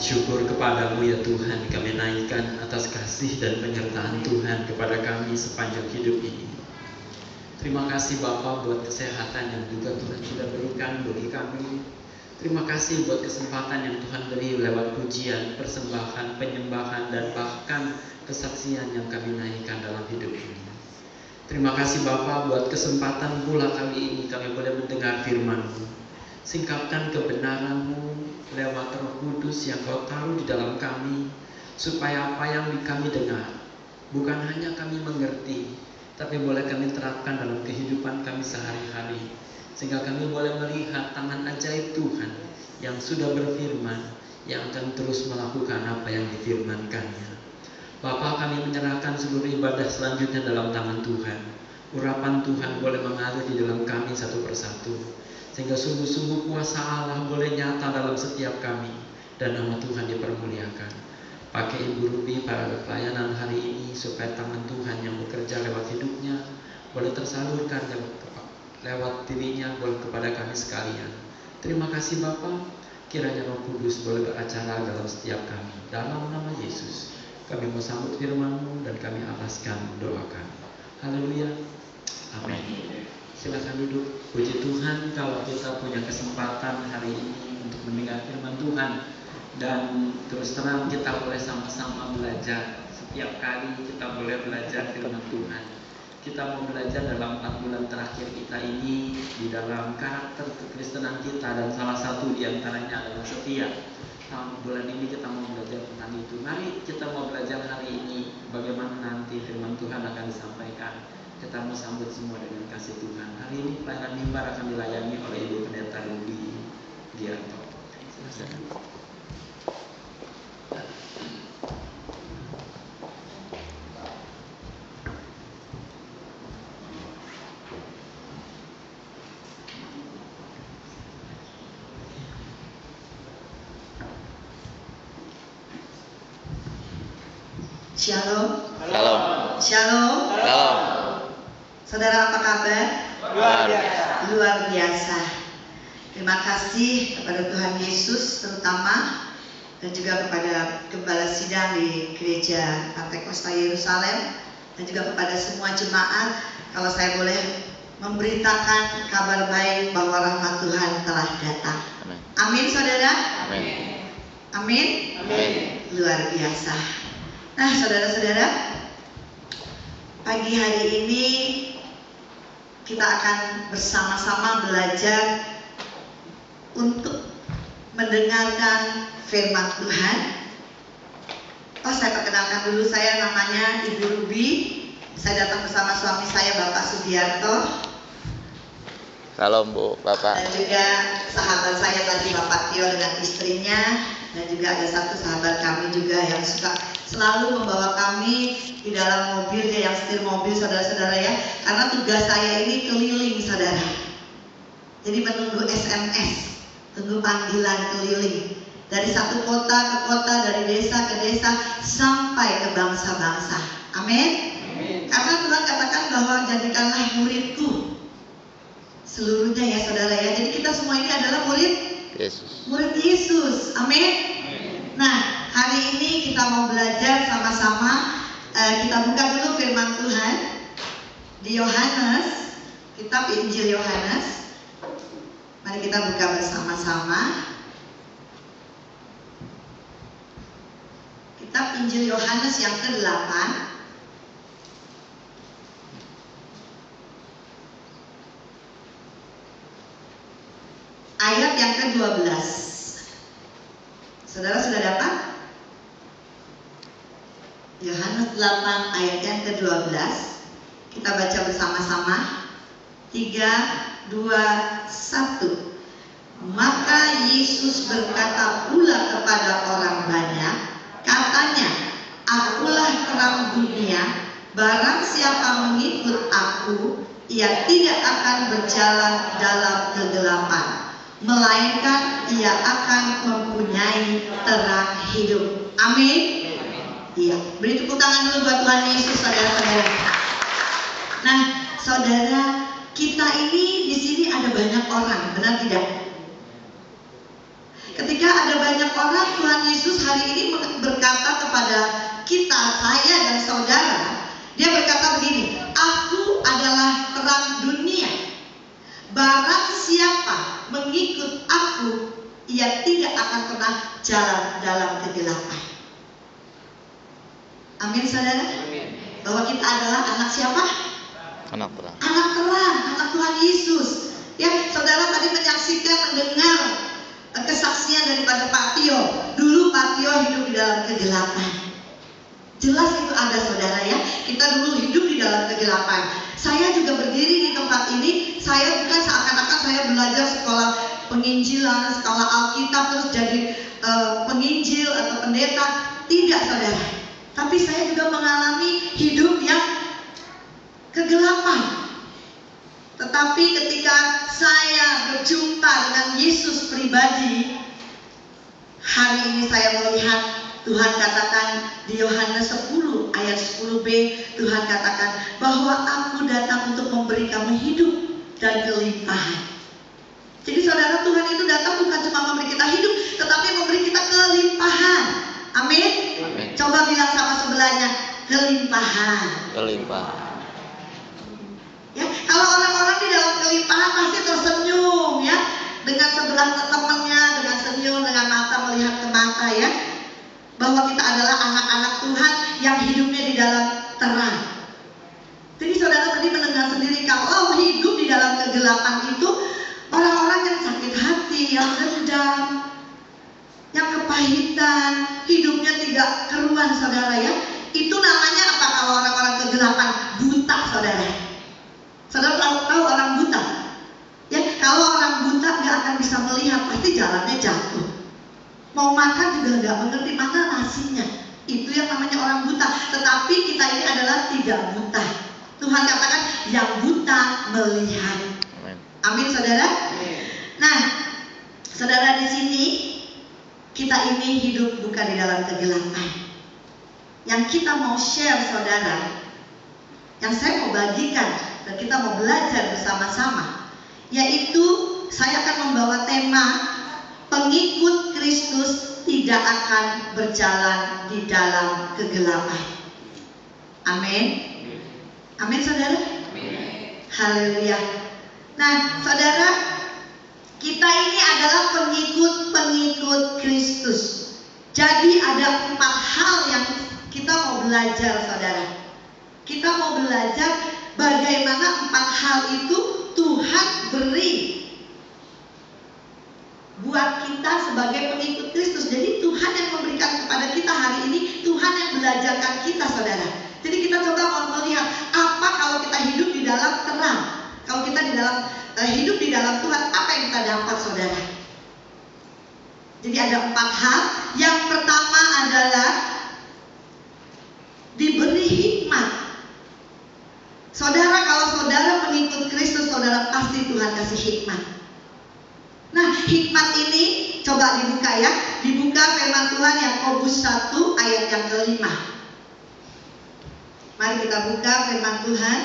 Syukur kepadamu ya Tuhan, kami naikkan atas kasih dan penyertaan Tuhan kepada kami sepanjang hidup ini. Terima kasih Bapa buat kesehatan yang juga Tuhan sudah berikan bagi kami. Terima kasih buat kesempatan yang Tuhan beri lewat pujian, persembahan, penyembahan, dan bahkan kesaksian yang kami naikkan dalam hidup ini. Terima kasih Bapa buat kesempatan pula kali ini kami boleh mendengar firman-Mu. Singkapkan kebenaran-Mu lewat Roh Kudus yang Kau taruh di dalam kami, supaya apa yang kami dengar bukan hanya kami mengerti, tapi boleh kami terapkan dalam kehidupan kami sehari-hari, sehingga kami boleh melihat tangan ajaib Tuhan yang sudah berfirman, yang akan terus melakukan apa yang difirmankannya. Bapa, kami menyerahkan seluruh ibadah selanjutnya dalam tangan Tuhan. Urapan Tuhan boleh mengalir di dalam kami satu persatu, sehingga sungguh-sungguh kuasa Allah boleh nyata dalam setiap kami, dan nama Tuhan dipermuliakan. Pakai Ibu Ruby pada pelayanan hari ini, supaya tangan Tuhan yang bekerja lewat hidupnya boleh tersalurkan lewat dirinya boleh kepada kami sekalian. Terima kasih Bapa, kiranya Roh Kudus boleh beracara dalam setiap kami. Dalam nama Yesus kami mau sambut firman-Mu dan kami alaskan doa kami. Haleluya. Amin. Silakan duduk. Puji Tuhan kalau kita punya kesempatan hari ini untuk mendengar firman Tuhan, dan terus terang kita boleh sama-sama belajar. Setiap kali kita boleh belajar firman Tuhan. Kita mau belajar dalam 4 bulan terakhir kita ini di dalam karakter kekristenan kita, dan salah satu di antaranya adalah setia. Bulan ini kita mau belajar tentang itu. Mari kita mau belajar hari ini bagaimana nanti firman Tuhan akan disampaikan. Kita mau sambut semua dengan kasih Tuhan. Hari ini pelayanan mimbar akan dilayani oleh Ibu Pendeta Ruby Giarto. Silakan. Shalom. Shalom. Shalom. Shalom. Saudara, apa kabar? Luar biasa. Terima kasih kepada Tuhan Yesus terutama, dan juga kepada Gembala Sidang di Gereja Pantekosta Yerusalem, dan juga kepada semua jemaat. Kalau saya boleh memberitakan kabar baik bahwa rahmat Tuhan telah datang. Amin, saudara. Amin. Amin. Amin. Luar biasa. Nah, saudara-saudara, pagi hari ini kita akan bersama-sama belajar untuk mendengarkan firman Tuhan. Saya perkenalkan dulu, saya namanya Ibu Ruby. Saya datang bersama suami saya, Bapak Sugiarto. Salam Bu, Bapak. Dan juga sahabat saya tadi, Bapak Tio dengan istrinya. Dan juga ada satu sahabat kami juga yang suka selalu membawa kami di dalam mobil, dia yang setir mobil, saudara-saudara ya. Karena tugas saya ini keliling, saudara. Jadi menunggu SMS, tunggu panggilan keliling. Dari satu kota ke kota, dari desa ke desa, sampai ke bangsa-bangsa. Amin. Karena Tuhan katakan bahwa jadikanlah muridku seluruhnya ya saudara ya. Jadi kita semua ini adalah murid Yesus. Murid Yesus. Amin. Nah, hari ini kita mau belajar sama-sama. Kita buka dulu firman Tuhan di Yohanes, kitab Injil Yohanes. Mari kita buka bersama-sama. Kitab Injil Yohanes yang ke-8. Ayat yang ke-12. Saudara sudah dapat? Yohanes 8 ayat yang ke-12. Kita baca bersama-sama. 3, 2, 1. Maka Yesus berkata pula kepada orang banyak, katanya, akulah terang dunia. Barang siapa mengikut aku, ia tidak akan berjalan dalam kegelapan, melainkan ia akan mempunyai terang hidup. Amin. Iya, beri tepuk tangan dulu buat Tuhan Yesus, saudara-saudara. Nah, saudara, kita ini di sini ada banyak orang, benar tidak? Ketika ada banyak orang, Tuhan Yesus hari ini berkata kepada kita, saya dan saudara, dia berkata begini, aku adalah terang dunia. Barang siapa mengikut aku, ia tidak akan pernah jalan dalam kegelapan. Amin saudara. Bahwa kita adalah anak siapa? Anak terang. Anak terang, anak Tuhan Yesus. Ya, saudara tadi menyaksikan, mendengar kesaksian daripada Pak Tio. Dulu Pak Tio hidup di dalam kegelapan. Jelas itu ada saudara ya. Kita dulu hidup di dalam kegelapan. Saya juga berdiri di tempat ini. Saya bukan seakan-akan saya belajar sekolah penginjilan, sekolah Alkitab terus jadi penginjil atau pendeta. Tidak saudara. Tapi saya juga mengalami hidup yang kegelapan. Tetapi ketika saya berjumpa dengan Yesus pribadi, hari ini saya melihat Tuhan katakan di Yohanes 10 ayat 10b, Tuhan katakan bahwa aku datang untuk memberi kamu hidup dan kelimpahan. Jadi saudara, Tuhan itu datang bukan cuma memberi kita hidup, tetapi memberi kita kelimpahan. Amin. Amin. Coba bilang sama sebelahnya, kelimpahan. Kelimpahan. Ya, kalau orang-orang di dalam kelimpahan pasti tersenyum ya, dengan sebelah temannya, dengan senyum, dengan mata melihat ke mata ya, bahwa kita adalah anak-anak Tuhan yang hidupnya di dalam terang. Jadi saudara tadi mendengar sendiri, kalau hidup di dalam kegelapan itu orang-orang yang sakit hati, yang dendam, yang kepahitan, hidupnya tidak keruan saudara ya. Itu namanya apa kalau orang-orang kegelapan? Buta saudara. Saudara tahu orang buta? Ya, kalau orang buta nggak akan bisa melihat, pasti jalannya jatuh. Mau makan juga nggak mengerti mana nasinya. Itu yang namanya orang buta. Tetapi kita ini adalah tidak buta. Tuhan katakan yang buta melihat. Amin saudara. Nah, saudara di sini kita ini hidup bukan di dalam kegelapan. Yang kita mau share saudara, yang saya mau bagikan dan kita mau belajar bersama-sama, yaitu saya akan membawa tema pengikut Kristus tidak akan berjalan di dalam kegelapan. Amin. Amin saudara. Haleluya. Nah saudara, kita ini adalah pengikut Kristus. Jadi ada 4 hal yang kita mau belajar saudara. Kita mau belajar bagaimana 4 hal itu Tuhan beri buat kita sebagai pengikut Kristus. Jadi Tuhan yang memberikan kepada kita hari ini, Tuhan yang belajarkan kita saudara. Jadi kita coba mau melihat apa kalau kita hidup di dalam terang. Kalau kita di dalam hidup di dalam Tuhan, apa yang kita dapat saudara? Jadi ada 4 hal. Yang pertama adalah diberi hikmat. Saudara, kalau saudara pengikut Kristus, saudara pasti Tuhan kasih hikmat. Nah, hikmat ini coba dibuka ya. Dibuka firman Tuhan Yakobus 1 ayat yang ke-5. Mari kita buka firman Tuhan